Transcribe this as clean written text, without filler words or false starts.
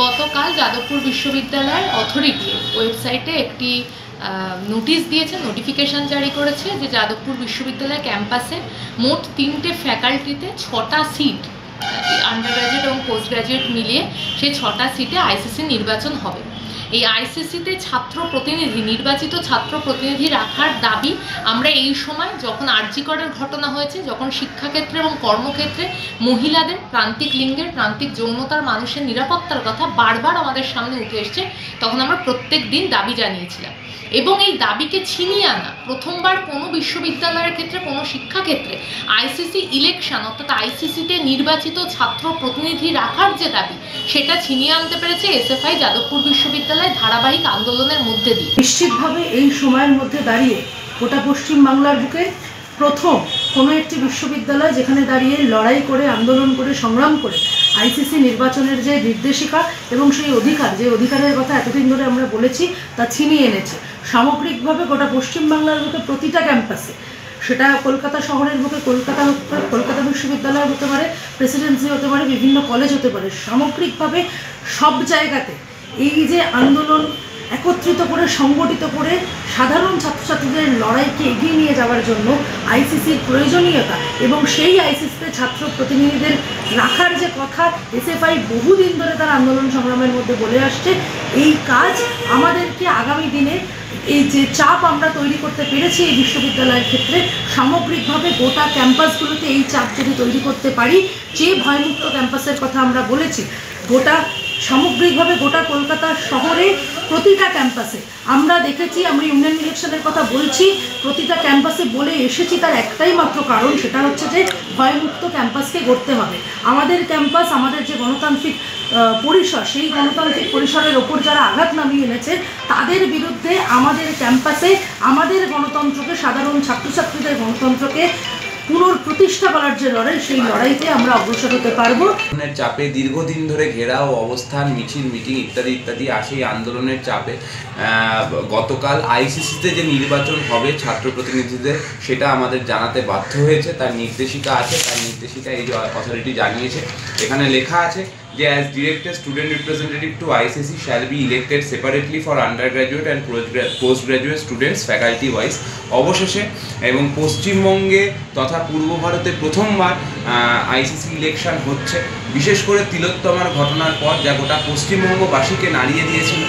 গতকাল যাদবপুর বিশ্ববিদ্যালয়ের অথরিটি ওয়েবসাইটে একটি নোটিশ দিয়েছে, নোটিফিকেশন জারি করেছে যে যাদবপুর বিশ্ববিদ্যালয় ক্যাম্পাসে মোট 3টে ফ্যাকাল্টিতে 6টা সিট, আন্ডার গ্র্যাজুয়েট এবং পোস্ট গ্র্যাজুয়েট মিলিয়ে সেই 6টা সিটে আইসিসি নির্বাচন হবে। এই আইসিসিতে ছাত্র প্রতিনিধি, নির্বাচিত ছাত্র প্রতিনিধি রাখার দাবি আমরা এই সময় যখন আরজি করের ঘটনা হয়েছে, যখন শিক্ষাক্ষেত্রে এবং কর্মক্ষেত্রে মহিলাদের, প্রান্তিক লিঙ্গের, প্রান্তিক যৌনতার মানুষের নিরাপত্তার কথা বারবার আমাদের সামনে উঠে এসছে, তখন আমরা প্রত্যেক দিন দাবি জানিয়েছিলাম। এবং এই দাবিকে ছিনিয়ে আনা, প্রথমবার কোনো বিশ্ববিদ্যালয়ের ক্ষেত্রে, কোনো শিক্ষাক্ষেত্রে আইসিসি ইলেকশন অর্থাৎ আইসিসিতে নির্বাচিত ছাত্র প্রতিনিধি রাখার যে দাবি, সেটা ছিনিয়ে আনতে পেরেছে এসএফআই যাদবপুর বিশ্ববিদ্যালয় ধারাবাহিক আন্দোলনের মধ্যে দিয়ে। নিশ্চিতভাবে এই সময়ের মধ্যে দাঁড়িয়ে গোটা পশ্চিমবাংলার বুকে প্রথম কোনো একটি বিশ্ববিদ্যালয় যেখানে দাঁড়িয়ে লড়াই করে, আন্দোলন করে, সংগ্রাম করে আইসিসি নির্বাচনের যে নির্দেশিকা এবং সেই অধিকার, যে অধিকারের কথা এতদিন ধরে আমরা বলেছি, তা ছিনিয়ে এনেছে। সামগ্রিকভাবে গোটা পশ্চিমবাংলার বুকে প্রতিটা ক্যাম্পাসে, সেটা কলকাতা শহরের বুকে কলকাতা বিশ্ববিদ্যালয় হতে পারে, প্রেসিডেন্সি হতে পারে, বিভিন্ন কলেজ হতে পারে, সামগ্রিকভাবে সব জায়গাতে এই যে আন্দোলন একত্রিত করে, সংগঠিত করে সাধারণ ছাত্রছাত্রীদের লড়াইকে এগিয়ে নিয়ে যাওয়ার জন্য আইসিসির প্রয়োজনীয়তা এবং সেই আইসিসিতে ছাত্র প্রতিনিধিদের রাখার যে কথা এসএফআই বহুদিন ধরে তার আন্দোলন সংগ্রামের মধ্যে বলে আসছে, এই কাজ আমাদেরকে আগামী দিনে এই যে চাপ আমরা তৈরি করতে পেরেছি এই বিশ্ববিদ্যালয়ের ক্ষেত্রে, সামগ্রিকভাবে গোটা ক্যাম্পাসগুলোতে এই চাপ যদি তৈরি করতে পারি, যে ভয়মুক্ত ক্যাম্পাসের কথা আমরা বলেছি, সামগ্রিকভাবে গোটা কলকাতা শহরে প্রতিটা ক্যাম্পাসে আমরা দেখেছি, আমরা ইউনিয়ন ইলেকশনের কথা বলছি, প্রতিটা ক্যাম্পাসে বলে এসেছি, তার একটাই মাত্র কারণ, সেটা হচ্ছে যে ভয়মুক্ত ক্যাম্পাসকে গড়তে হবে। আমাদের ক্যাম্পাস, আমাদের যে গণতান্ত্রিক পরিসর, সেই গণতান্ত্রিক পরিসরের ওপর যারা আঘাত নামিয়ে এনেছে, তাদের বিরুদ্ধে আমাদের ক্যাম্পাসে আমাদের গণতন্ত্রকে, সাধারণ ছাত্রছাত্রীদের গণতন্ত্রকে পুনঃপ্রতিষ্ঠা করার যে লড়াই, সেই লড়াইতে আমরা অগ্রসর হতে পারবো। চাপে দীর্ঘদিন ধরে ঘেরাও অবস্থান, মিছিল, মিটিং ইত্যাদি ইত্যাদি আসে। আন্দোলনের চাপে গতকাল আইসিসিতে যে নির্বাচন হবে ছাত্র প্রতিনিধিদের, সেটা আমাদের জানাতে বাধ্য হয়েছে। তার নির্দেশিকা আছে, তার নির্দেশিকা এই অথরিটি জানিয়েছে। এখানে লেখা আছে যে as directed student representative to ICC shall be elected separately for undergraduate and postgraduate students faculty wise। অবশেষে এবং পশ্চিমবঙ্গে তথা পূর্ব ভারতে প্রথমবার আইসিসি ইলেকশন হচ্ছে, বিশেষ করে তিলোত্তমার ঘটনার পর, যা গোটা পশ্চিমবঙ্গবাসীকে নাড়িয়ে দিয়েছিল।